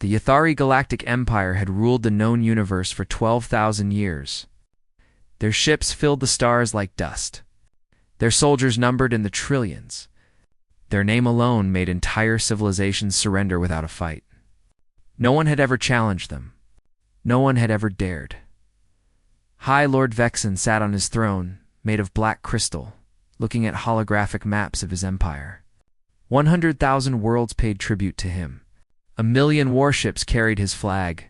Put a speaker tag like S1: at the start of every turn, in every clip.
S1: The Yathari Galactic Empire had ruled the known universe for 12,000 years. Their ships filled the stars like dust. Their soldiers numbered in the trillions. Their name alone made entire civilizations surrender without a fight. No one had ever challenged them. No one had ever dared. High Lord Vexen sat on his throne, made of black crystal, looking at holographic maps of his empire. 100,000 worlds paid tribute to him. 1,000,000 warships carried his flag.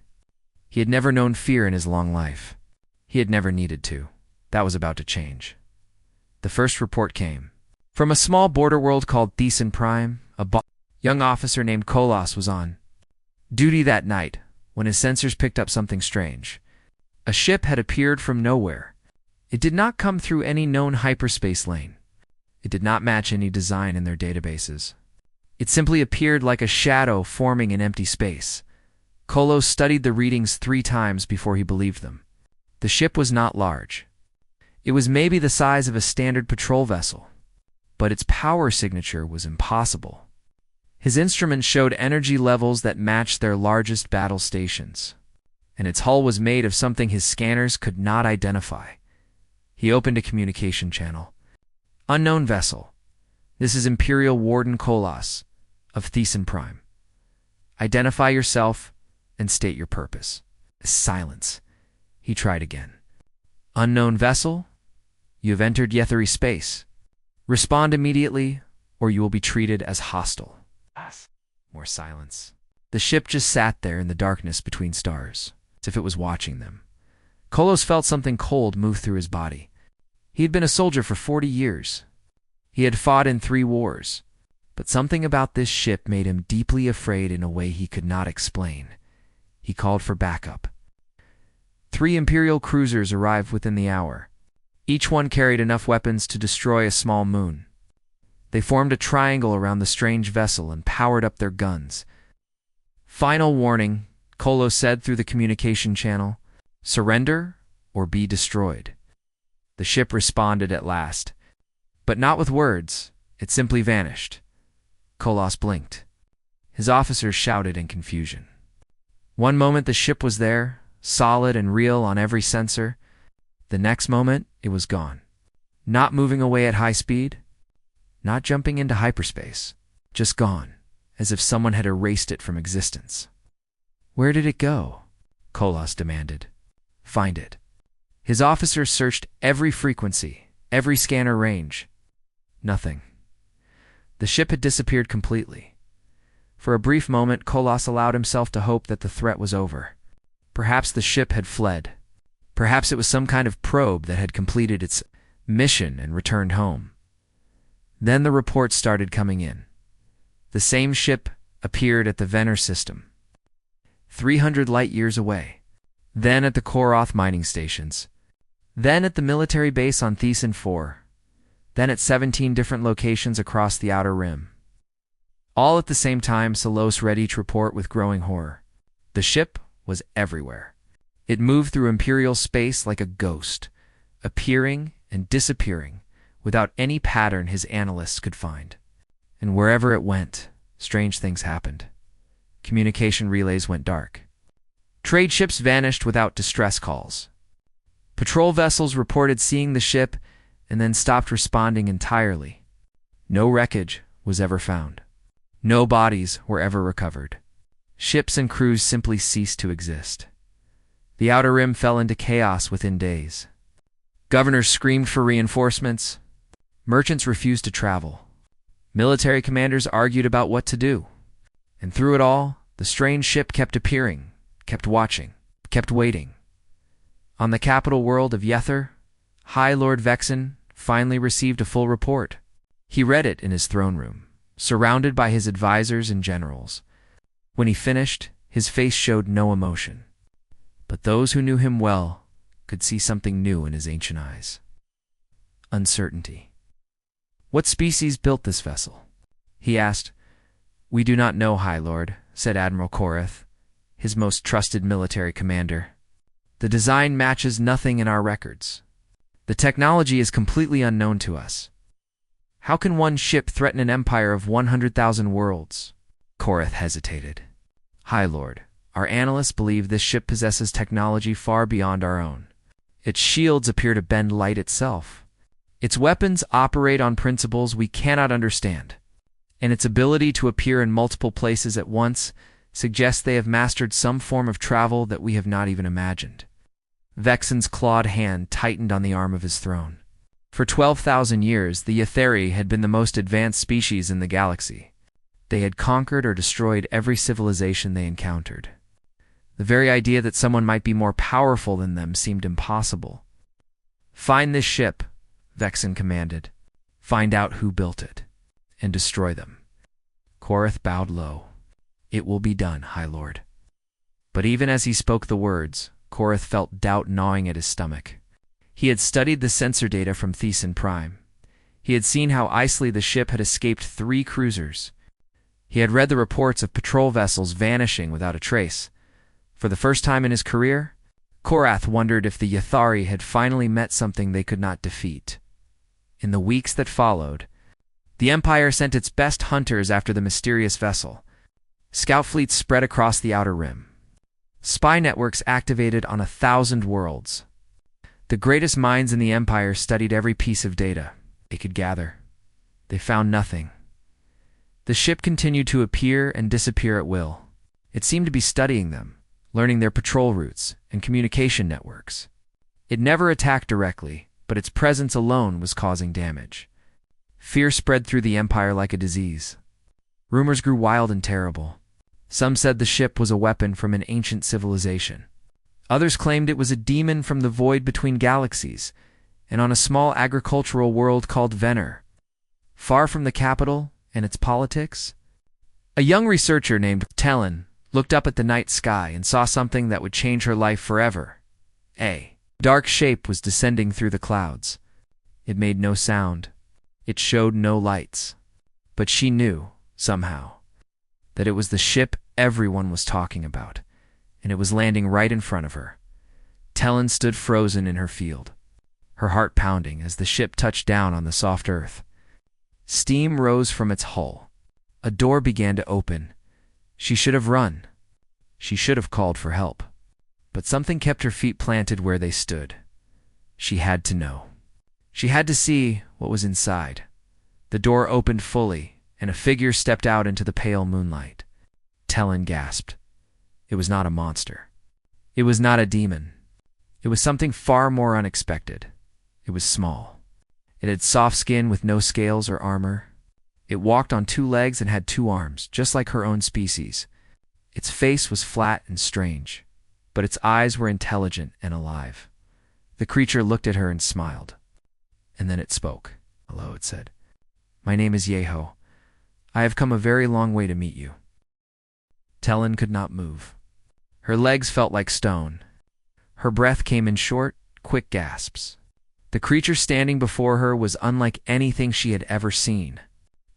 S1: He had never known fear in his long life. He had never needed to. That was about to change. The first report came. From a small border world called Thesan Prime, a young officer named Kolos was on duty that night when his sensors picked up something strange. A ship had appeared from nowhere. It did not come through any known hyperspace lane. It did not match any design in their databases. It simply appeared like a shadow forming in empty space. Kolos studied the readings 3 times before he believed them. The ship was not large. It was maybe the size of a standard patrol vessel, but its power signature was impossible. His instruments showed energy levels that matched their largest battle stations, and its hull was made of something his scanners could not identify. He opened a communication channel. Unknown vessel. This is Imperial Warden Kolos of Thesan Prime. Identify yourself and state your purpose. Silence. He tried again. Unknown vessel, you have entered Yathari space. Respond immediately, or you will be treated as hostile. More silence. The ship just sat there in the darkness between stars, as if it was watching them. Kolos felt something cold move through his body. He had been a soldier for 40 years. He had fought in 3 wars, but something about this ship made him deeply afraid in a way he could not explain. He called for backup. 3 Imperial cruisers arrived within the hour. Each one carried enough weapons to destroy a small moon. They formed a triangle around the strange vessel and powered up their guns. Final warning, Kolos said through the communication channel. Surrender or be destroyed. The ship responded at last, but not with words. It simply vanished. Kolos blinked. His officers shouted in confusion. One moment the ship was there, solid and real on every sensor. The next moment it was gone. Not moving away at high speed, not jumping into hyperspace, just gone, as if someone had erased it from existence. Where did it go? Kolos demanded. Find it. His officers searched every frequency, every scanner range. Nothing. The ship had disappeared completely. For a brief moment, Kolos allowed himself to hope that the threat was over. Perhaps the ship had fled. Perhaps it was some kind of probe that had completed its mission and returned home. Then the reports started coming in. The same ship appeared at the Venner system, 300 light-years away. Then at the Koroth mining stations. Then at the military base on Thesan 4. Then at 17 different locations across the Outer Rim. All at the same time, Salos read each report with growing horror. The ship was everywhere. It moved through Imperial space like a ghost, appearing and disappearing without any pattern his analysts could find. And wherever it went, strange things happened. Communication relays went dark. Trade ships vanished without distress calls. Patrol vessels reported seeing the ship and then stopped responding entirely. No wreckage was ever found. No bodies were ever recovered. Ships and crews simply ceased to exist. The Outer Rim fell into chaos within days. Governors screamed for reinforcements. Merchants refused to travel. Military commanders argued about what to do. And through it all, the strange ship kept appearing, kept watching, kept waiting. On the capital world of Yether, High Lord Vexen finally received a full report. He read it in his throne room, surrounded by his advisors and generals. When he finished, his face showed no emotion. But those who knew him well could see something new in his ancient eyes. Uncertainty. What species built this vessel? He asked. We do not know, High Lord, said Admiral Koreth, his most trusted military commander. The design matches nothing in our records. The technology is completely unknown to us. How can one ship threaten an empire of 100,000 worlds? Koreth hesitated. "High Lord, our analysts believe this ship possesses technology far beyond our own. Its shields appear to bend light itself. Its weapons operate on principles we cannot understand, and its ability to appear in multiple places at once suggests they have mastered some form of travel that we have not even imagined." Vexen's clawed hand tightened on the arm of his throne. For 12,000 years, the Yatheri had been the most advanced species in the galaxy. They had conquered or destroyed every civilization they encountered. The very idea that someone might be more powerful than them seemed impossible. "Find this ship," Vexen commanded. "Find out who built it, and destroy them." Korath bowed low. "It will be done, High Lord." But even as he spoke the words, Korath felt doubt gnawing at his stomach. He had studied the sensor data from Thesan Prime. He had seen how icily the ship had escaped 3 cruisers. He had read the reports of patrol vessels vanishing without a trace. For the first time in his career, Korath wondered if the Yathari had finally met something they could not defeat. In the weeks that followed, the Empire sent its best hunters after the mysterious vessel. Scout fleets spread across the Outer Rim. Spy networks activated on 1,000 worlds. The greatest minds in the Empire studied every piece of data they could gather. They found nothing. The ship continued to appear and disappear at will. It seemed to be studying them, learning their patrol routes and communication networks. It never attacked directly, but its presence alone was causing damage. Fear spread through the Empire like a disease. Rumors grew wild and terrible. Some said the ship was a weapon from an ancient civilization. Others claimed it was a demon from the void between galaxies, and on a small agricultural world called Venner. Far from the capital and its politics, a young researcher named Tellen looked up at the night sky and saw something that would change her life forever. A dark shape was descending through the clouds. It made no sound. It showed no lights. But she knew, somehow, that it was the ship everyone was talking about, and it was landing right in front of her. Tellen stood frozen in her field, her heart pounding as the ship touched down on the soft earth. Steam rose from its hull. A door began to open. She should have run. She should have called for help. But something kept her feet planted where they stood. She had to know. She had to see what was inside. The door opened fully, and a figure stepped out into the pale moonlight. Tellen gasped. It was not a monster. It was not a demon. It was something far more unexpected. It was small. It had soft skin with no scales or armor. It walked on 2 legs and had 2 arms, just like her own species. Its face was flat and strange, but its eyes were intelligent and alive. The creature looked at her and smiled. And then it spoke. "Hello," it said. "My name is Yeho. I have come a very long way to meet you." Tellen could not move. Her legs felt like stone. Her breath came in short, quick gasps. The creature standing before her was unlike anything she had ever seen.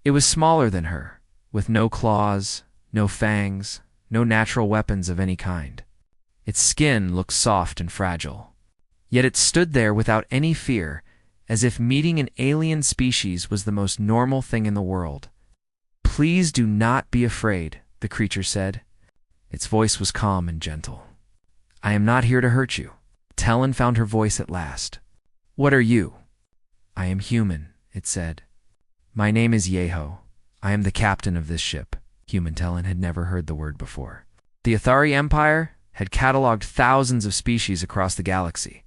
S1: It was smaller than her, with no claws, no fangs, no natural weapons of any kind. Its skin looked soft and fragile. Yet it stood there without any fear, as if meeting an alien species was the most normal thing in the world. "Please do not be afraid," the creature said. Its voice was calm and gentle. "I am not here to hurt you." Tellen found her voice at last. "What are you?" "I am human," it said. "My name is Yeho. I am the captain of this ship." Human Tellen had never heard the word before. The Athari Empire had cataloged thousands of species across the galaxy.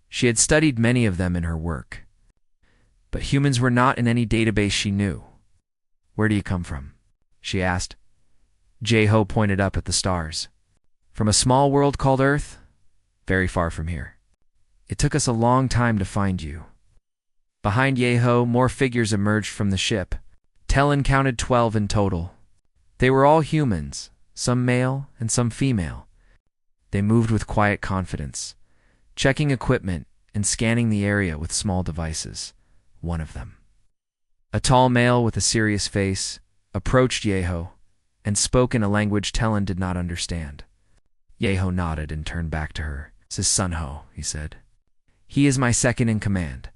S1: She had studied many of them in her work. But humans were not in any database she knew. "Where do you come from?" she asked. Yeho pointed up at the stars. "From a small world called Earth, very far from here. It took us a long time to find you." Behind Yeho, more figures emerged from the ship. Tellen counted 12 in total. They were all humans, some male and some female. They moved with quiet confidence, checking equipment and scanning the area with small devices. One of them, a tall male with a serious face, approached Yeho and spoke in a language Tellen did not understand. Yeho nodded and turned back to her. "This is Sunho," he said. "He is my second in command.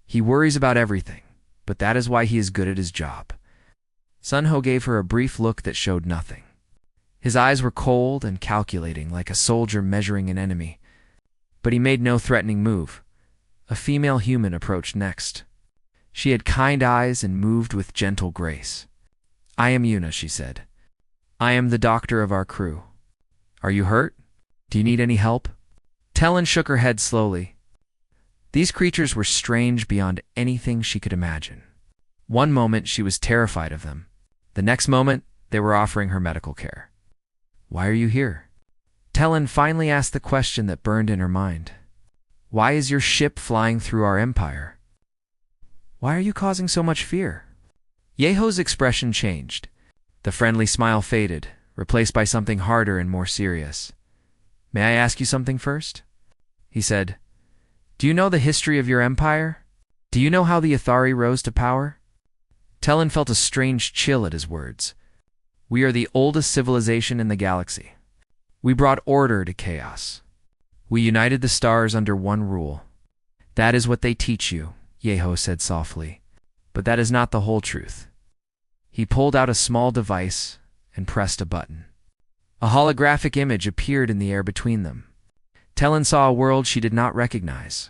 S1: He worries about everything, but that is why he is good at his job." Sunho gave her a brief look that showed nothing. His eyes were cold and calculating, like a soldier measuring an enemy. But he made no threatening move. A female human approached next. She had kind eyes and moved with gentle grace. "I am Yuna," she said. "I am the doctor of our crew. Are you hurt? Do you need any help?" Talon shook her head slowly. These creatures were strange beyond anything she could imagine. One moment she was terrified of them. The next moment they were offering her medical care. "Why are you here?" Talon finally asked the question that burned in her mind. "Why is your ship flying through our empire? Why are you causing so much fear?" Yeho's expression changed. The friendly smile faded, replaced by something harder and more serious. "May I ask you something first?" he said. "Do you know the history of your empire? Do you know how the Athari rose to power?" Talon felt a strange chill at his words. "We are the oldest civilization in the galaxy. We brought order to chaos. We united the stars under one rule. That is what they teach you," Yeho said softly. "But that is not the whole truth." He pulled out a small device and pressed a button. A holographic image appeared in the air between them. Talon saw a world she did not recognize.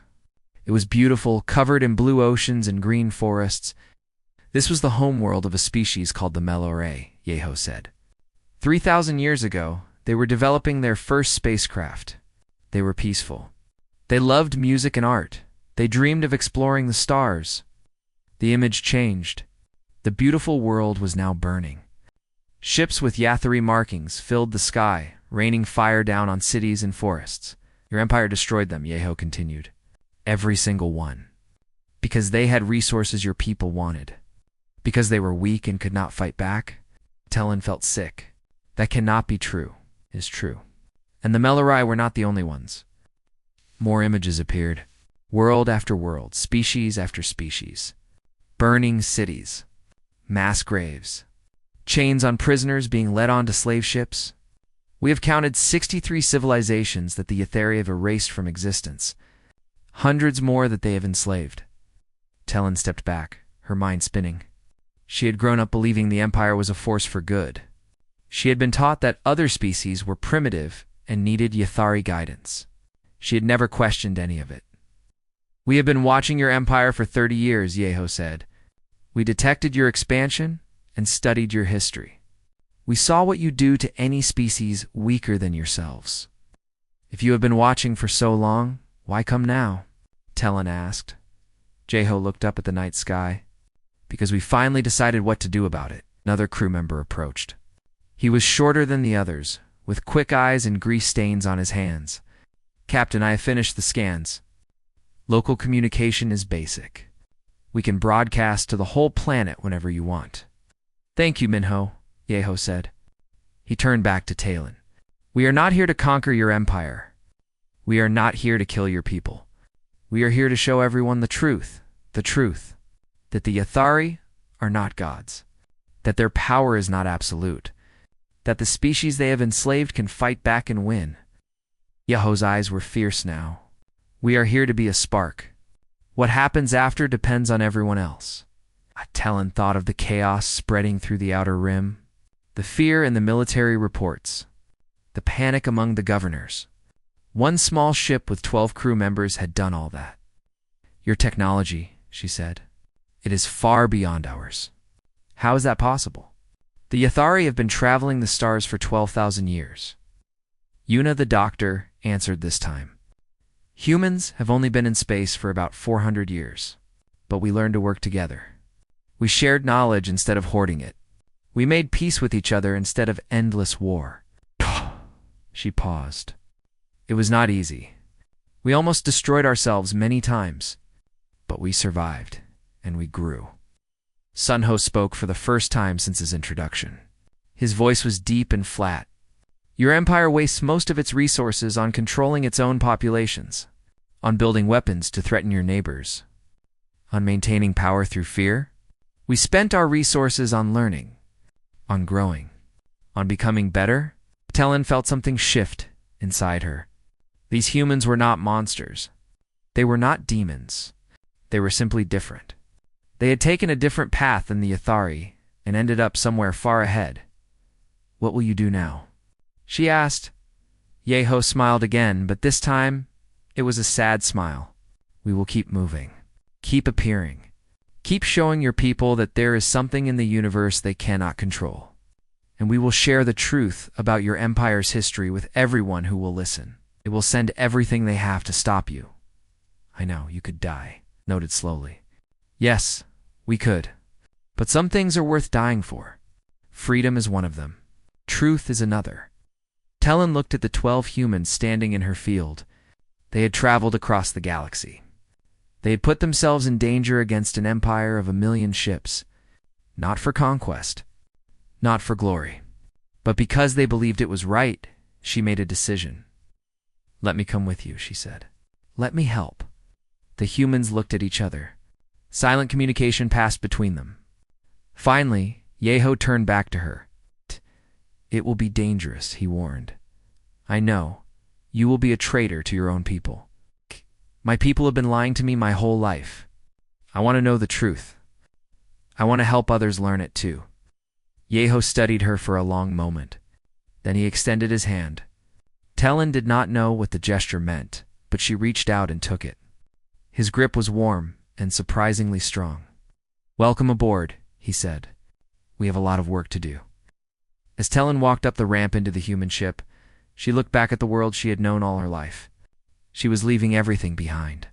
S1: It was beautiful, covered in blue oceans and green forests. This was the home world of a species called the Melore, Yeho said. 3,000 years ago, they were developing their first spacecraft. They were peaceful. They loved music and art. They dreamed of exploring the stars. The image changed. The beautiful world was now burning. Ships with Yathari markings filled the sky, raining fire down on cities and forests. "Your empire destroyed them," Yeho continued. "Every single one. Because they had resources your people wanted. Because they were weak and could not fight back." Talon felt sick. That cannot be true, is true. And the Melori were not the only ones. More images appeared. World after world, species after species. Burning cities. Mass graves. Chains on prisoners being led onto slave ships. "We have counted 63 civilizations that the Yathari have erased from existence. Hundreds more that they have enslaved." Talon stepped back, her mind spinning. She had grown up believing the Empire was a force for good. She had been taught that other species were primitive and needed Yathari guidance. She had never questioned any of it. "We have been watching your empire for 30 years, Yeho said. "We detected your expansion and studied your history. We saw what you do to any species weaker than yourselves. If you have been watching for so long, why come now?" Talon asked. Yeho looked up at the night sky. "Because we finally decided what to do about it." Another crew member approached. He was shorter than the others, with quick eyes and grease stains on his hands. "Captain, I have finished the scans. Local communication is basic. We can broadcast to the whole planet whenever you want." "Thank you, Minho," Yeho said. He turned back to Talon. "We are not here to conquer your empire. We are not here to kill your people. We are here to show everyone the truth, that the Yathari are not gods, that their power is not absolute, that the species they have enslaved can fight back and win." Yeho's eyes were fierce now. "We are here to be a spark. What happens after depends on everyone else." Talon thought of the chaos spreading through the outer rim, the fear in the military reports, the panic among the governors. One small ship with 12 crew members had done all that. "Your technology," she said. "It is far beyond ours. How is that possible?" "The Yathari have been traveling the stars for 12,000 years. Yuna the doctor answered this time. "Humans have only been in space for about 400 years, but we learned to work together. We shared knowledge instead of hoarding it. We made peace with each other instead of endless war." She paused. "It was not easy. We almost destroyed ourselves many times, but we survived, and we grew." Sunho spoke for the first time since his introduction. His voice was deep and flat. "Your empire wastes most of its resources on controlling its own populations, on building weapons to threaten your neighbors, on maintaining power through fear. We spent our resources on learning, on growing, on becoming better." Talon felt something shift inside her. These humans were not monsters. They were not demons. They were simply different. They had taken a different path than the Yathari and ended up somewhere far ahead. "What will you do now?" she asked. Yeho smiled again, but this time it was a sad smile. We will keep moving, keep appearing, keep showing your people that there is something in the universe they cannot control. And we will share the truth about your empire's history with everyone who will listen. They will send everything they have to stop you. I know, you could die, noted slowly. Yes, we could. But some things are worth dying for. Freedom is one of them. Truth is another. Talon looked at the 12 humans standing in her field. They had traveled across the galaxy. They had put themselves in danger against an empire of 1,000,000 ships. Not for conquest, not for glory, but because they believed it was right, she made a decision. Let me come with you, she said. Let me help. The humans looked at each other. Silent communication passed between them. Finally, Yeho turned back to her. It will be dangerous, he warned. I know. You will be a traitor to your own people. My people have been lying to me my whole life. I want to know the truth. I want to help others learn it too. Yeho studied her for a long moment. Then he extended his hand. Talon did not know what the gesture meant, but she reached out and took it. His grip was warm and surprisingly strong. Welcome aboard, he said. We have a lot of work to do. As Talon walked up the ramp into the human ship, she looked back at the world she had known all her life. She was leaving everything behind.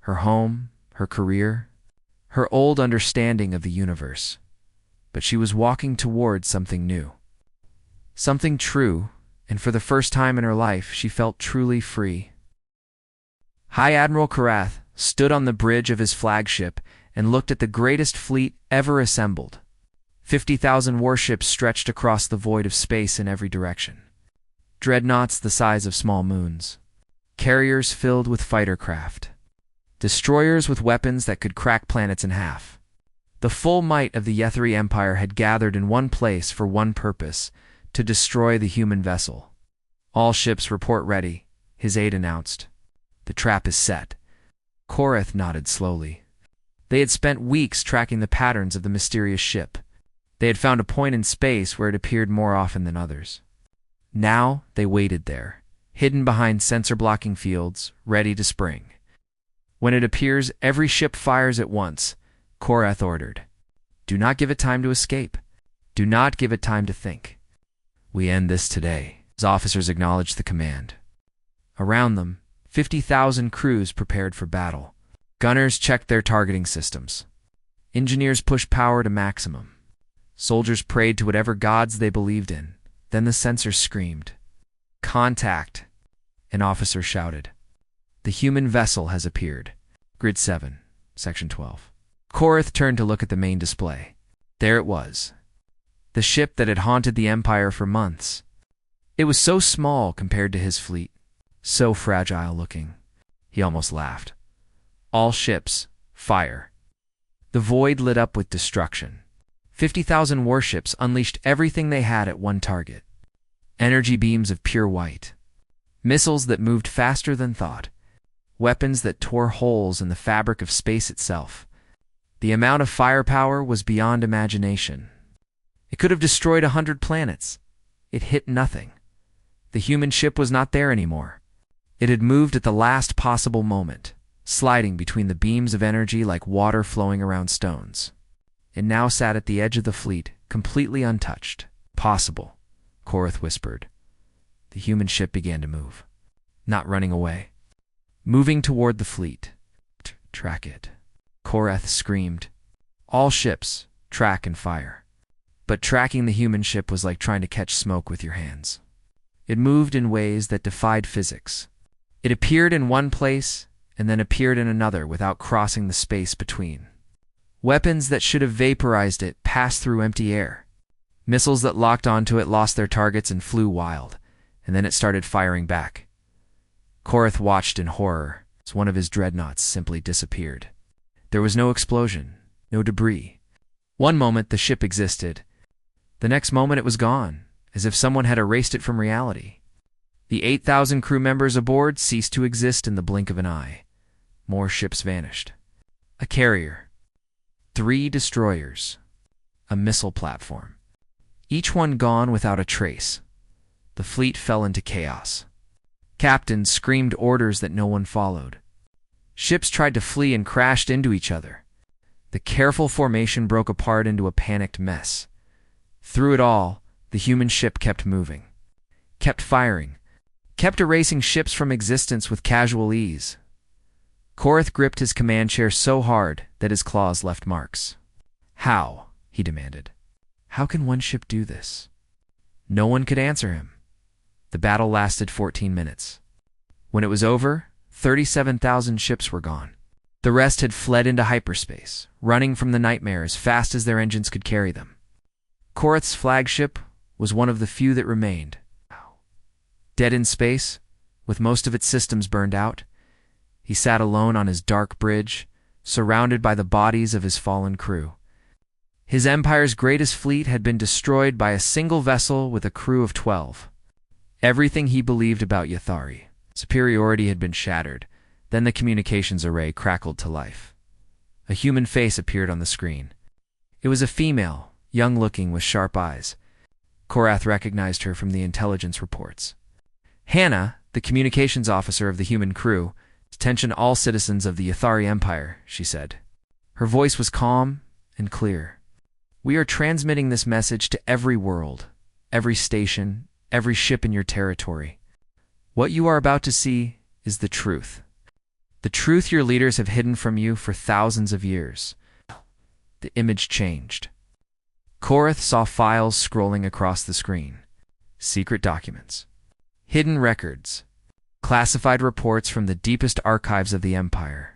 S1: Her home, her career, her old understanding of the universe. But she was walking towards something new. Something true, and for the first time in her life, she felt truly free. High Admiral Karath stood on the bridge of his flagship and looked at the greatest fleet ever assembled. 50,000 warships stretched across the void of space in every direction. Dreadnoughts the size of small moons. Carriers filled with fighter craft. Destroyers with weapons that could crack planets in half. The full might of the Yethri Empire had gathered in one place for one purpose, to destroy the human vessel. All ships report ready, his aide announced. The trap is set. Korath nodded slowly. They had spent weeks tracking the patterns of the mysterious ship. They had found a point in space where it appeared more often than others. Now they waited there, hidden behind sensor-blocking fields, ready to spring. When it appears, every ship fires at once, Korath ordered. Do not give it time to escape. Do not give it time to think. We end this today. His officers acknowledged the command. Around them, 50,000 crews prepared for battle. Gunners checked their targeting systems. Engineers pushed power to maximum. Soldiers prayed to whatever gods they believed in. Then the sensors screamed. Contact! An officer shouted. The human vessel has appeared. Grid 7, Section 12. Korath turned to look at the main display. There it was. The ship that had haunted the Empire for months. It was so small compared to his fleet. So fragile looking. He almost laughed. All ships, fire. The void lit up with destruction. 50,000 warships unleashed everything they had at one target. Energy beams of pure white. Missiles that moved faster than thought. Weapons that tore holes in the fabric of space itself. The amount of firepower was beyond imagination. It could have destroyed 100 planets. It hit nothing. The human ship was not there anymore. It had moved at the last possible moment, sliding between the beams of energy like water flowing around stones. It now sat at the edge of the fleet, completely untouched. Possible, Korath whispered. The human ship began to move. Not running away. Moving toward the fleet. Track it. Korath screamed. All ships, track and fire. But tracking the human ship was like trying to catch smoke with your hands. It moved in ways that defied physics. It appeared in one place and then appeared in another without crossing the space between. Weapons that should have vaporized it passed through empty air. Missiles that locked onto it lost their targets and flew wild, and then it started firing back. Korath watched in horror as one of his dreadnoughts simply disappeared. There was no explosion, no debris. One moment the ship existed. The next moment it was gone, as if someone had erased it from reality. The 8,000 crew members aboard ceased to exist in the blink of an eye. More ships vanished. A carrier. 3 destroyers. A missile platform. Each one gone without a trace. the fleet fell into chaos. Captains screamed orders that no one followed. Ships tried to flee and crashed into each other. The careful formation broke apart into a panicked mess. Through it all, the human ship kept moving, kept firing, kept erasing ships from existence with casual ease. Korath gripped his command chair so hard that his claws left marks. "How?" he demanded. "How can one ship do this?" No one could answer him. The battle lasted 14 minutes. When it was over, 37,000 ships were gone. The rest had fled into hyperspace, running from the nightmare as fast as their engines could carry them. Korath's flagship was one of the few that remained. Dead in space, with most of its systems burned out, he sat alone on his dark bridge, surrounded by the bodies of his fallen crew. His empire's greatest fleet had been destroyed by a single vessel with a crew of 12. Everything he believed about Yathari, superiority, had been shattered. Then the communications array crackled to life. A human face appeared on the screen. It was a female, young-looking with sharp eyes. Korath recognized her from the intelligence reports. "Hannah, the communications officer of the human crew, attention all citizens of the Yathari Empire," she said. Her voice was calm and clear. "We are transmitting this message to every world, every station, every ship in your territory. What you are about to see is the truth. The truth your leaders have hidden from you for thousands of years." The image changed. Korath saw files scrolling across the screen. Secret documents. Hidden records. Classified reports from the deepest archives of the Empire.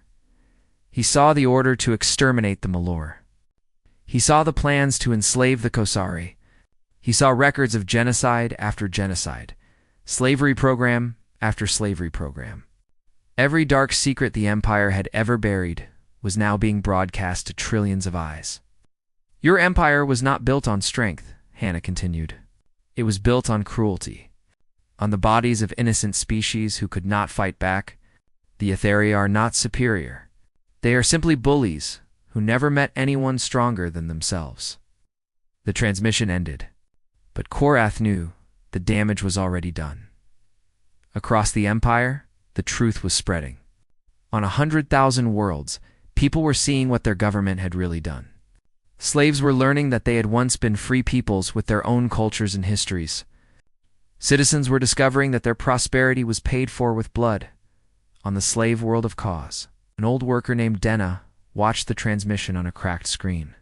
S1: He saw the order to exterminate the Malor. He saw the plans to enslave the Kosari. He saw records of genocide after genocide, slavery program after slavery program. Every dark secret the Empire had ever buried was now being broadcast to trillions of eyes. "Your empire was not built on strength," Hannah continued. "It was built on cruelty, on the bodies of innocent species who could not fight back. The Yathari are not superior. They are simply bullies who never met anyone stronger than themselves." The transmission ended, but Korath knew the damage was already done. Across the Empire, the truth was spreading. On 100,000 worlds, people were seeing what their government had really done. Slaves were learning that they had once been free peoples with their own cultures and histories. Citizens were discovering that their prosperity was paid for with blood. On the slave world of Cause, an old worker named Denna watched the transmission on a cracked screen.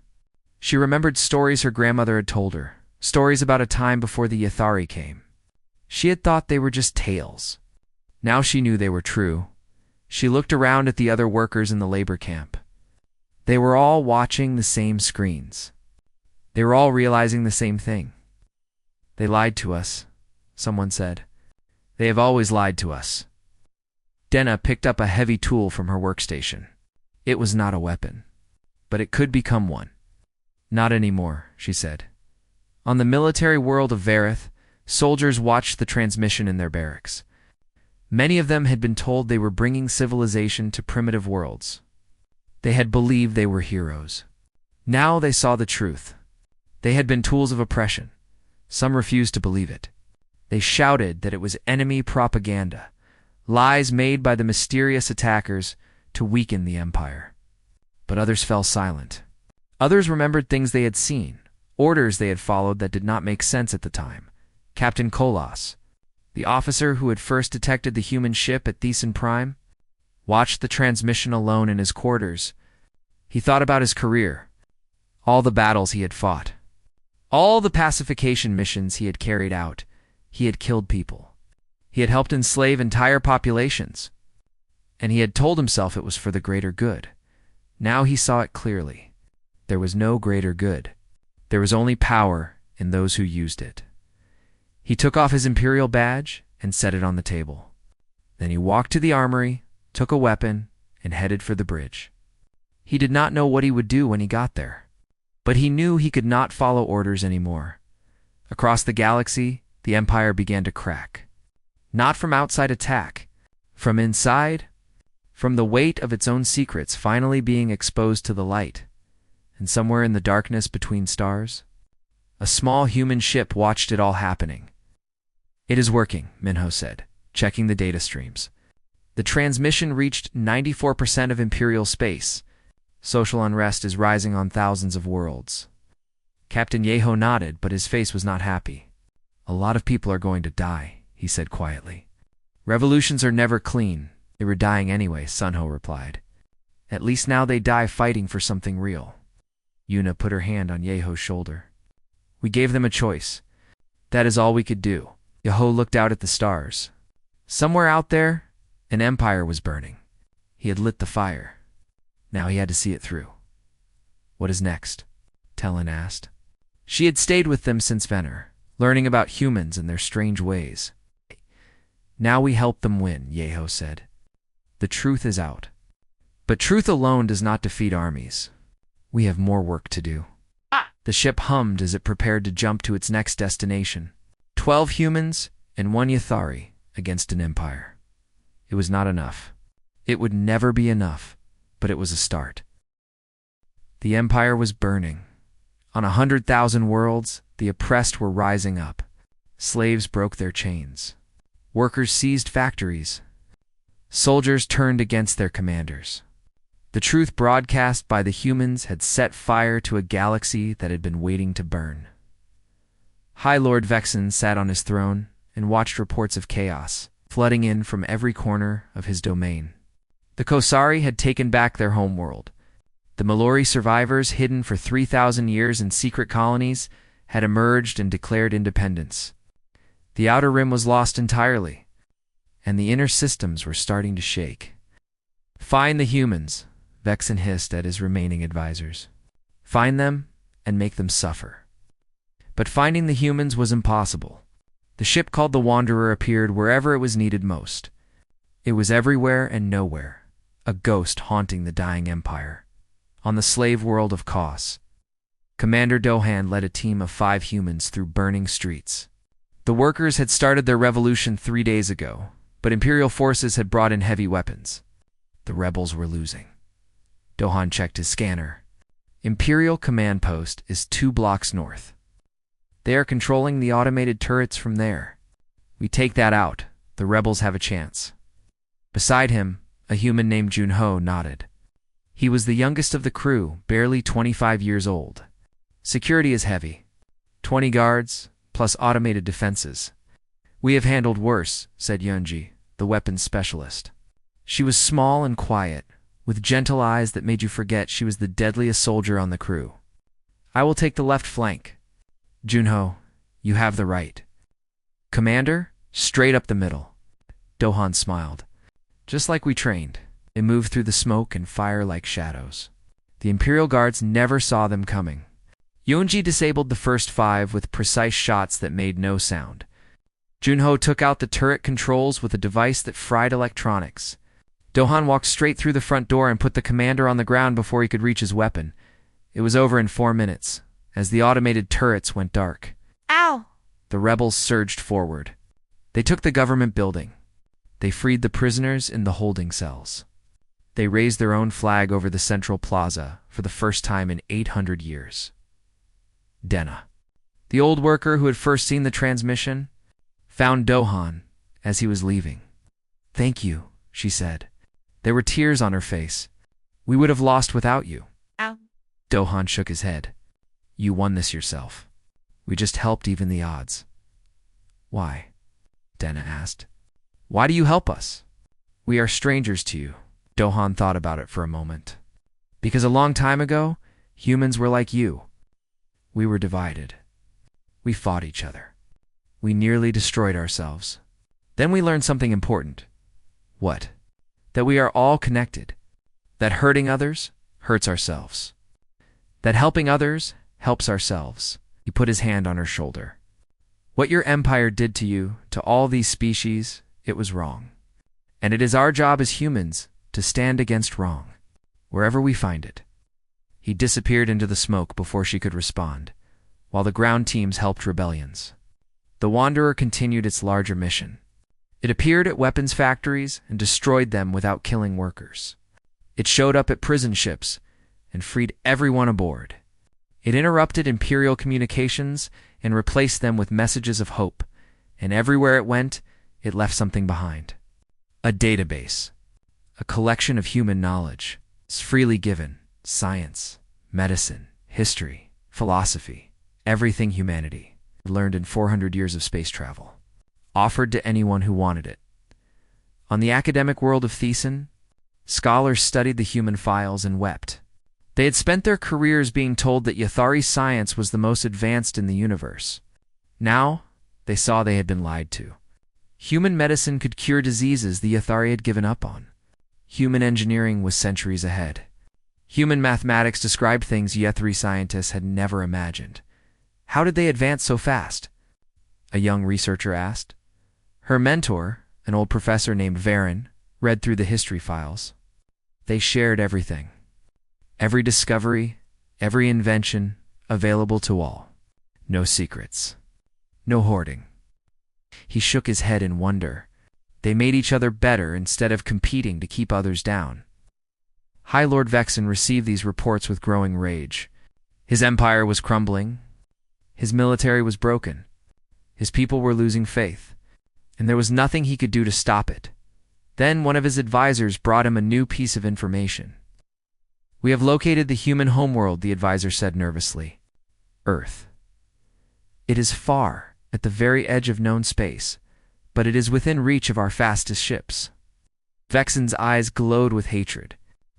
S1: She remembered stories her grandmother had told her, stories about a time before the Yathari came. She had thought they were just tales. Now she knew they were true. She looked around at the other workers in the labor camp. They were all watching the same screens. They were all realizing the same thing. "They lied to us," someone said. "They have always lied to us." Denna picked up a heavy tool from her workstation. It was not a weapon, but it could become one. "Not anymore," she said. On the military world of Vareth, soldiers watched the transmission in their barracks. Many of them had been told they were bringing civilization to primitive worlds. They had believed they were heroes. Now they saw the truth. They had been tools of oppression. Some refused to believe it. They shouted that it was enemy propaganda, lies made by the mysterious attackers to weaken the Empire. But others fell silent. Others remembered things they had seen, orders they had followed that did not make sense at the time. Captain Kolos, the officer who had first detected the human ship at Thesan Prime, watched the transmission alone in his quarters. He thought about his career, all the battles he had fought, all the pacification missions he had carried out. He had killed people. He had helped enslave entire populations. And he had told himself it was for the greater good. Now he saw it clearly. There was no greater good. There was only power in those who used it. He took off his imperial badge and set it on the table. Then he walked to the armory, took a weapon, and headed for the bridge. He did not know what he would do when he got there, but he knew he could not follow orders anymore. Across the galaxy, the Empire began to crack. Not from outside attack, from inside, from the weight of its own secrets finally being exposed to the light. And somewhere in the darkness between stars, a small human ship watched it all happening. It is working, Minho said, checking the data streams. The transmission reached 94% of Imperial space. Social unrest is rising on thousands of worlds. Captain Yeho nodded, but his face was not happy. A lot of people are going to die, he said quietly. Revolutions are never clean. They were dying anyway, Sunho replied. At least now they die fighting for something real. Yuna put her hand on Yeho's shoulder. We gave them a choice. That is all we could do. Yeho looked out at the stars. Somewhere out there, an empire was burning. He had lit the fire. Now he had to see it through. What is next? Talon asked. She had stayed with them since Venner, learning about humans and their strange ways. Now we help them win, Yeho said. The truth is out. But truth alone does not defeat armies. We have more work to do. The ship hummed as it prepared to jump to its next destination. 12 humans and 1 Yathari against an empire. It was not enough. It would never be enough, but it was a start. The empire was burning. On 100,000 worlds, the oppressed were rising up. Slaves broke their chains. Workers seized factories. Soldiers turned against their commanders. The truth broadcast by the humans had set fire to a galaxy that had been waiting to burn. High Lord Vexen sat on his throne and watched reports of chaos flooding in from every corner of his domain. The Kosari had taken back their homeworld. The Malori survivors, hidden for 3,000 years in secret colonies, had emerged and declared independence. The Outer Rim was lost entirely, and the inner systems were starting to shake. Find the humans, Vexen hissed at his remaining advisors. Find them and make them suffer. But finding the humans was impossible. The ship called the Wanderer appeared wherever it was needed most. It was everywhere and nowhere, a ghost haunting the dying empire. On the slave world of Kos, Commander Dohan led a team of 5 humans through burning streets. The workers had started their revolution 3 days ago, but Imperial forces had brought in heavy weapons. The rebels were losing. Dohan checked his scanner. Imperial command post is 2 blocks north. They are controlling the automated turrets from there. We take that out, the rebels have a chance. Beside him, a human named Junho nodded. He was the youngest of the crew, barely 25 years old. Security is heavy. 20 guards, plus automated defenses. We have handled worse, said Yunji, the weapons specialist. She was small and quiet, with gentle eyes that made you forget she was the deadliest soldier on the crew. I will take the left flank. Junho, you have the right. Commander, straight up the middle. Dohan smiled. Just like we trained. They moved through the smoke and fire like shadows. The Imperial guards never saw them coming. Yunji disabled the first 5 with precise shots that made no sound. Junho took out the turret controls with a device that fried electronics. Dohan walked straight through the front door and put the commander on the ground before he could reach his weapon. It was over in 4 minutes, as the automated turrets went dark.
S2: Ow!
S1: The rebels surged forward. They took the government building. They freed the prisoners in the holding cells. They raised their own flag over the central plaza for the first time in 800 years. Denna, the old worker who had first seen the transmission, found Dohan as he was leaving. Thank you, she said. There were tears on her face. We would have lost without you.
S2: Ow.
S1: Dohan shook his head. You won this yourself. We just helped even the odds. Why? Denna asked. Why do you help us? We are strangers to you. Dohan thought about it for a moment. Because a long time ago, humans were like you. We were divided. We fought each other. We nearly destroyed ourselves. Then we learned something important. What? That we are all connected. That hurting others hurts ourselves. That helping others helps ourselves. He put his hand on her shoulder. What your empire did to you, to all these species, it was wrong. And it is our job as humans to stand against wrong, wherever we find it. He disappeared into the smoke before she could respond, while the ground teams helped rebellions. The Wanderer continued its larger mission. It appeared at weapons factories and destroyed them without killing workers. It showed up at prison ships and freed everyone aboard. It interrupted Imperial communications and replaced them with messages of hope, and everywhere it went, it left something behind. A database, a collection of human knowledge, freely given: science, medicine, history, philosophy, everything humanity learned in 400 years of space travel, offered to anyone who wanted it. On the academic world of Thesan, scholars studied the human files and wept. They had spent their careers being told that Yathari science was the most advanced in the universe. Now, they saw they had been lied to. Human medicine could cure diseases the Yathari had given up on. Human engineering was centuries ahead. Human mathematics described things Yathari scientists had never imagined. How did they advance so fast? A young researcher asked. Her mentor, an old professor named Varen, read through the history files. They shared everything. Every discovery, every invention, available to all. No secrets. No hoarding. He shook his head in wonder. They made each other better instead of competing to keep others down. High Lord Vexen received these reports with growing rage. His empire was crumbling. His military was broken. His people were losing faith, and there was nothing he could do to stop it. Then one of his advisors brought him a new piece of information. We have located the human homeworld, the advisor said nervously. Earth. It is far, at the very edge of known space, but it is within reach of our fastest ships. Vexen's eyes glowed with hatred.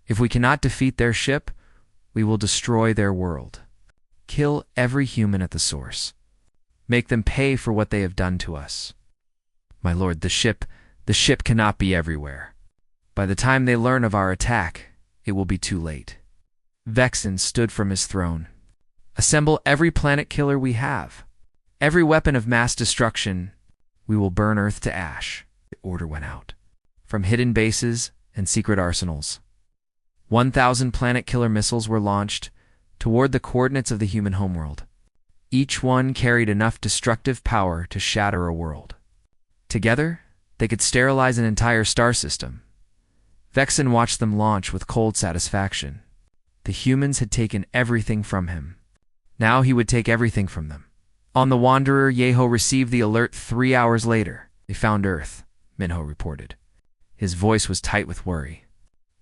S1: If we cannot defeat their ship, we will destroy their world. Kill every human at the source. Make them pay for what they have done to us. My lord, the ship cannot be everywhere. By the time they learn of our attack, it will be too late. Vexen stood from his throne. Assemble every planet killer we have. Every weapon of mass destruction. We will burn Earth to ash. The order went out. From hidden bases and secret arsenals. 1,000 planet killer missiles were launched toward the coordinates of the human homeworld. Each one carried enough destructive power to shatter a world. Together, they could sterilize an entire star system. Vexen watched them launch with cold satisfaction. The humans had taken everything from him. Now he would take everything from them. On the Wanderer, Yeho received the alert 3 hours later. They found Earth, Minho reported. His voice was tight with worry.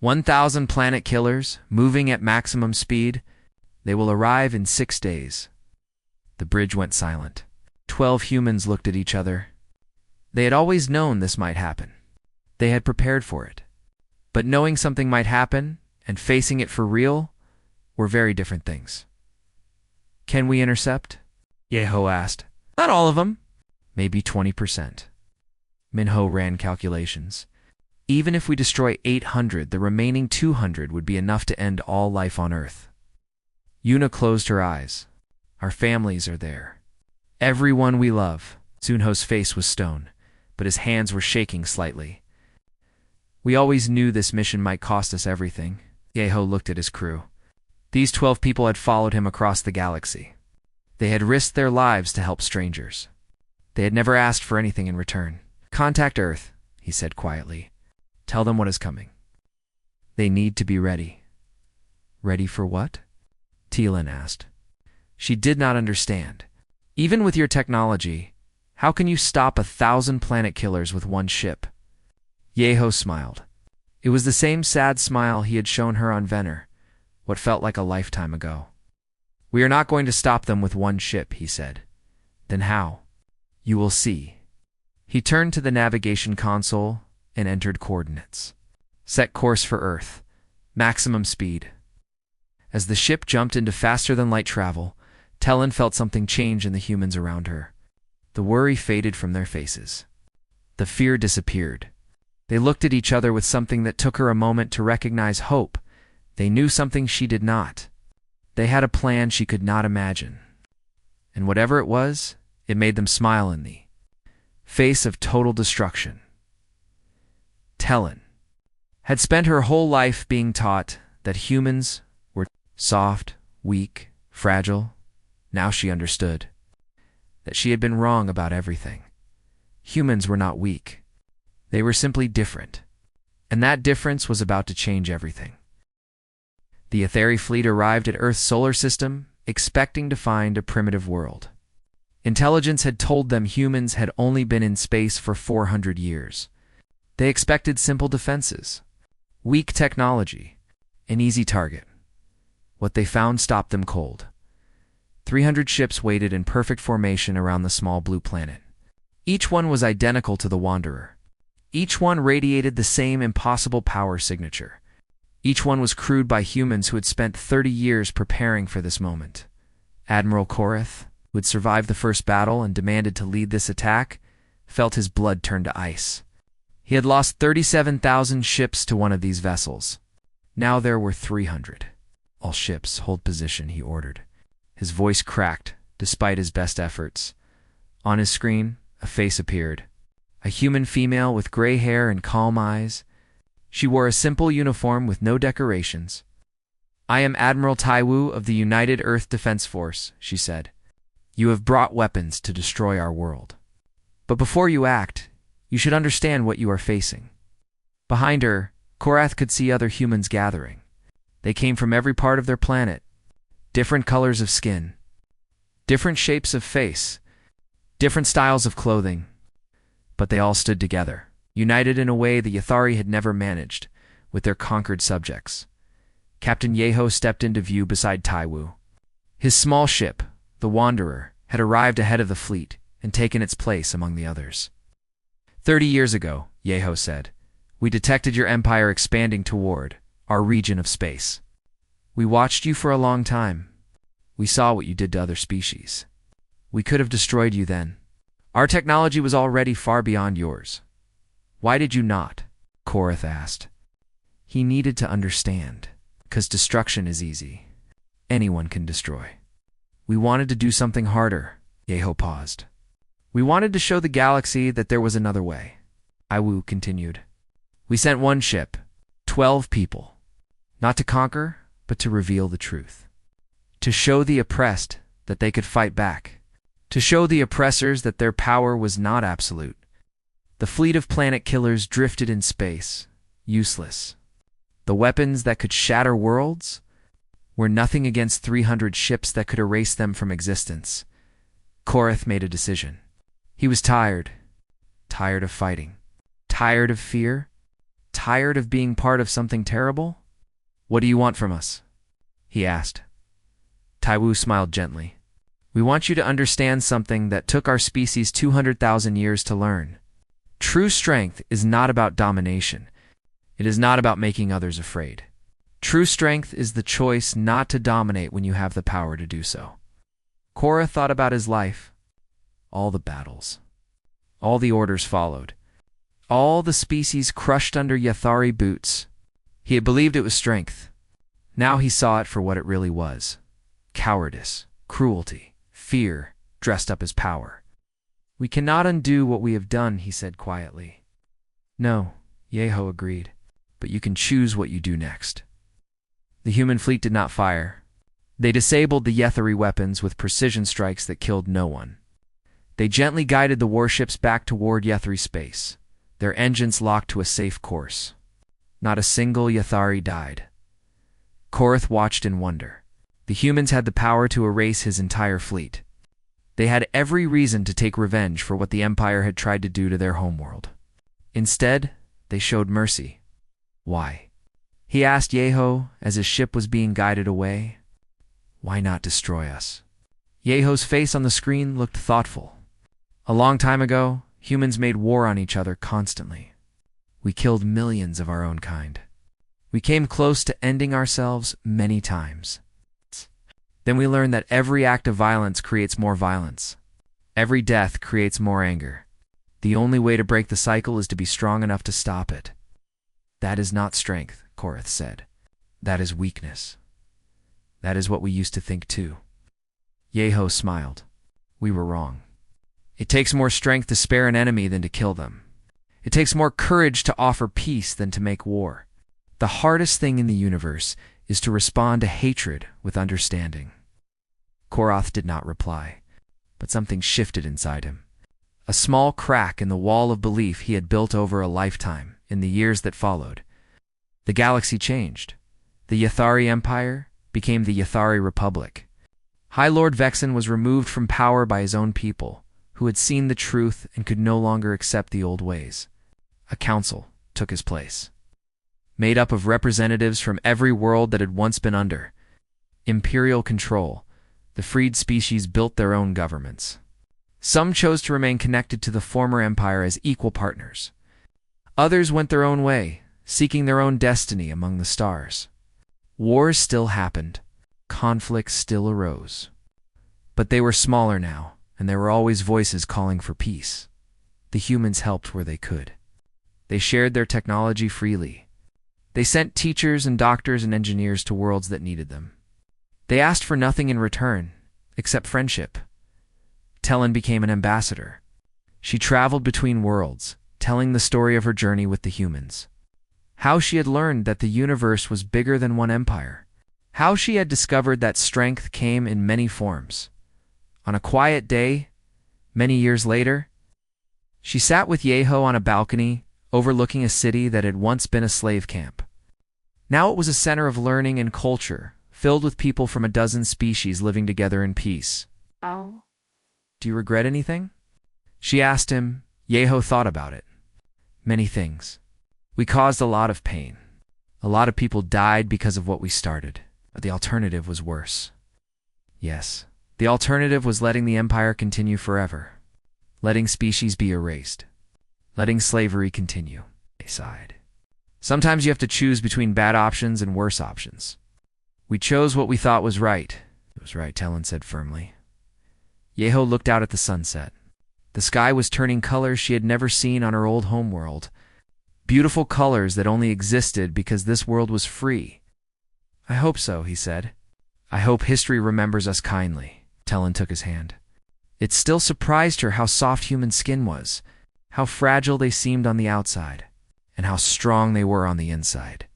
S1: 1,000 planet killers, moving at maximum speed. They will arrive in 6 days. The bridge went silent. 12 humans looked at each other. They had always known this might happen. They had prepared for it. But knowing something might happen and facing it for real were very different things. Can we intercept? Yeho asked. Not all of them. Maybe 20%. Minho ran calculations. Even if we destroy 800, the remaining 200 would be enough to end all life on Earth. Yuna closed her eyes. Our families are there. Everyone we love. Sunho's face was stone, but his hands were shaking slightly. We always knew this mission might cost us everything. Yeho looked at his crew. These 12 people had followed him across the galaxy. They had risked their lives to help strangers. They had never asked for anything in return. Contact Earth, he said quietly. Tell them what is coming. They need to be ready. Ready for what? Teelan asked. She did not understand. Even with your technology, how can you stop 1,000 planet killers with one ship? Yeho smiled. It was the same sad smile he had shown her on Venner, what felt like a lifetime ago. We are not going to stop them with one ship, he said. Then how? You will see. He turned to the navigation console and entered coordinates. Set course for Earth. Maximum speed. As the ship jumped into faster-than-light travel, Teelan felt something change in the humans around her. The worry faded from their faces. The fear disappeared. They looked at each other with something that took her a moment to recognize hope. They knew something she did not. They had a plan she could not imagine. And whatever it was, it made them smile in the face of total destruction. Teelan had spent her whole life being taught that humans were soft, weak, fragile. Now she understood that she had been wrong about everything. Humans were not weak. They were simply different. And that difference was about to change everything. The Etheri fleet arrived at Earth's solar system, expecting to find a primitive world. Intelligence had told them humans had only been in space for 400 years. They expected simple defenses, weak technology, an easy target. What they found stopped them cold. 300 ships waited in perfect formation around the small blue planet. Each one was identical to the Wanderer. Each one radiated the same impossible power signature. Each one was crewed by humans who had spent 30 years preparing for this moment. Admiral Korath, who had survived the first battle and demanded to lead this attack, felt his blood turn to ice. He had lost 37,000 ships to one of these vessels. Now there were 300. "All ships, hold position," he ordered. His voice cracked, despite his best efforts. On his screen, a face appeared. A human female with gray hair and calm eyes. She wore a simple uniform with no decorations. "I am Admiral Taiwu of the United Earth Defense Force," she said. "You have brought weapons to destroy our world. But before you act, you should understand what you are facing." Behind her, Korath could see other humans gathering. They came from every part of their planet. Different colors of skin, different shapes of face, different styles of clothing. But they all stood together, united in a way the Yathari had never managed, with their conquered subjects. Captain Yeho stepped into view beside Taiwu. His small ship, the Wanderer, had arrived ahead of the fleet and taken its place among the others. 30 years ago, Yeho said, "we detected your empire expanding toward our region of space. We watched you for a long time. We saw what you did to other species. We could have destroyed you then. Our technology was already far beyond yours. Why did you not?" Korath asked. He needed to understand, because destruction is easy. Anyone can destroy. "We wanted to do something harder," Yeho paused. "We wanted to show the galaxy that there was another way," Iwu continued. "We sent one ship, 12 people, not to conquer, but to reveal the truth. To show the oppressed that they could fight back. To show the oppressors that their power was not absolute. The fleet of planet killers drifted in space, useless. The weapons that could shatter worlds were nothing against 300 ships that could erase them from existence." Korath made a decision. He was tired. Tired of fighting. Tired of fear. Tired of being part of something terrible. "What do you want from us?" he asked. Taiwu smiled gently. "We want you to understand something that took our species 200,000 years to learn. True strength is not about domination. It is not about making others afraid. True strength is the choice not to dominate when you have the power to do so." Korra thought about his life. All the battles. All the orders followed. All the species crushed under Yathari boots. He had believed it was strength. Now he saw it for what it really was. Cowardice, cruelty, fear, dressed up as power. "We cannot undo what we have done," he said quietly. "No," Yeho agreed, "but you can choose what you do next." The human fleet did not fire. They disabled the Yathari weapons with precision strikes that killed no one. They gently guided the warships back toward Yathari space, their engines locked to a safe course. Not a single Yathari died. Korath watched in wonder. The humans had the power to erase his entire fleet. They had every reason to take revenge for what the Empire had tried to do to their homeworld. Instead, they showed mercy. Why? He asked Yeho as his ship was being guided away. "Why not destroy us?" Yeho's face on the screen looked thoughtful. "A long time ago, humans made war on each other constantly. We killed millions of our own kind. We came close to ending ourselves many times. Then we learned that every act of violence creates more violence. Every death creates more anger. The only way to break the cycle is to be strong enough to stop it." "That is not strength," Korath said. "That is weakness. That is what we used to think too." Yeho smiled. "We were wrong. It takes more strength to spare an enemy than to kill them. It takes more courage to offer peace than to make war. The hardest thing in the universe is to respond to hatred with understanding." Korath did not reply, but something shifted inside him. A small crack in the wall of belief he had built over a lifetime in the years that followed. The galaxy changed. The Yathari Empire became the Yathari Republic. High Lord Vexen was removed from power by his own people, who had seen the truth and could no longer accept the old ways. A council took his place, made up of representatives from every world that had once been under imperial control. The freed species built their own governments. Some chose to remain connected to the former empire as equal partners. Others went their own way, seeking their own destiny among the stars. Wars still happened. Conflicts still arose. But they were smaller now, and there were always voices calling for peace. The humans helped where they could. They shared their technology freely. They sent teachers and doctors and engineers to worlds that needed them. They asked for nothing in return, except friendship. Tellen became an ambassador. She traveled between worlds, telling the story of her journey with the humans. How she had learned that the universe was bigger than one empire. How she had discovered that strength came in many forms. On a quiet day, many years later, she sat with Yeho on a balcony overlooking a city that had once been a slave camp. Now it was a center of learning and culture, filled with people from a dozen species living together in peace.
S2: Oh.
S1: Do you regret anything? She asked him. Yeho thought about it. Many things. We caused a lot of pain. A lot of people died because of what we started. But the alternative was worse. Yes, the alternative was letting the empire continue forever. Letting species be erased. Letting slavery continue. They sighed. Sometimes you have to choose between bad options and worse options. We chose what we thought was right. It was right, Tellen said firmly. Yeho looked out at the sunset. The sky was turning colors she had never seen on her old homeworld. Beautiful colors that only existed because this world was free. I hope so, he said. I hope history remembers us kindly. Tellen took his hand. It still surprised her how soft human skin was, how fragile they seemed on the outside, and how strong they were on the inside.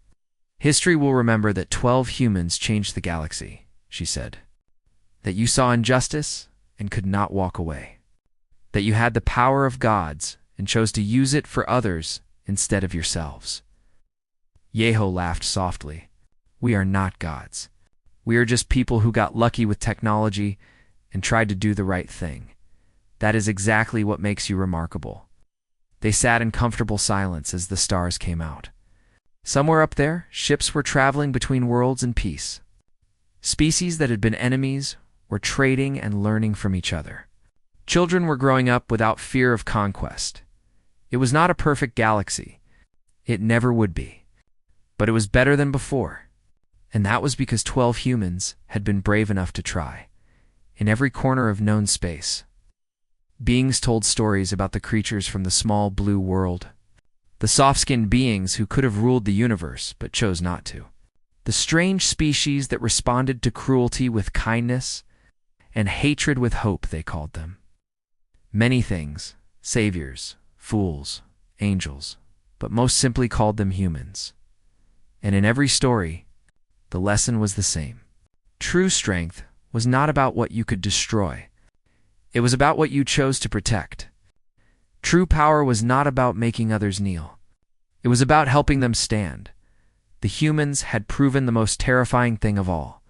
S1: History will remember that 12 humans changed the galaxy, she said. That you saw injustice and could not walk away. That you had the power of gods and chose to use it for others instead of yourselves. Yeho laughed softly. We are not gods. We are just people who got lucky with technology and tried to do the right thing. That is exactly what makes you remarkable. They sat in comfortable silence as the stars came out. Somewhere up there, ships were traveling between worlds in peace. Species that had been enemies were trading and learning from each other. Children were growing up without fear of conquest. It was not a perfect galaxy. It never would be. But it was better than before. And that was because 12 humans had been brave enough to try. In every corner of known space, beings told stories about the creatures from the small blue world. The soft-skinned beings who could have ruled the universe but chose not to. The strange species that responded to cruelty with kindness and hatred with hope, they called them. Many things, saviors, fools, angels, but most simply called them humans. And in every story, the lesson was the same. True strength was not about what you could destroy. It was about what you chose to protect. True power was not about making others kneel. It was about helping them stand. The humans had proven the most terrifying thing of all.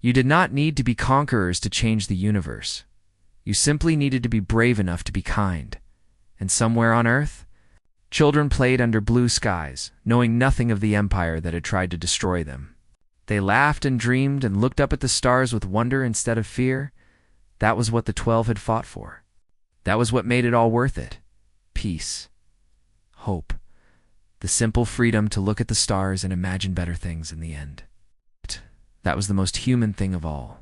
S1: You did not need to be conquerors to change the universe. You simply needed to be brave enough to be kind. And somewhere on Earth, children played under blue skies, knowing nothing of the empire that had tried to destroy them. They laughed and dreamed and looked up at the stars with wonder instead of fear. That was what the 12 had fought for. That was what made it all worth it. Peace. Hope. The simple freedom to look at the stars and imagine better things in the end. That was the most human thing of all.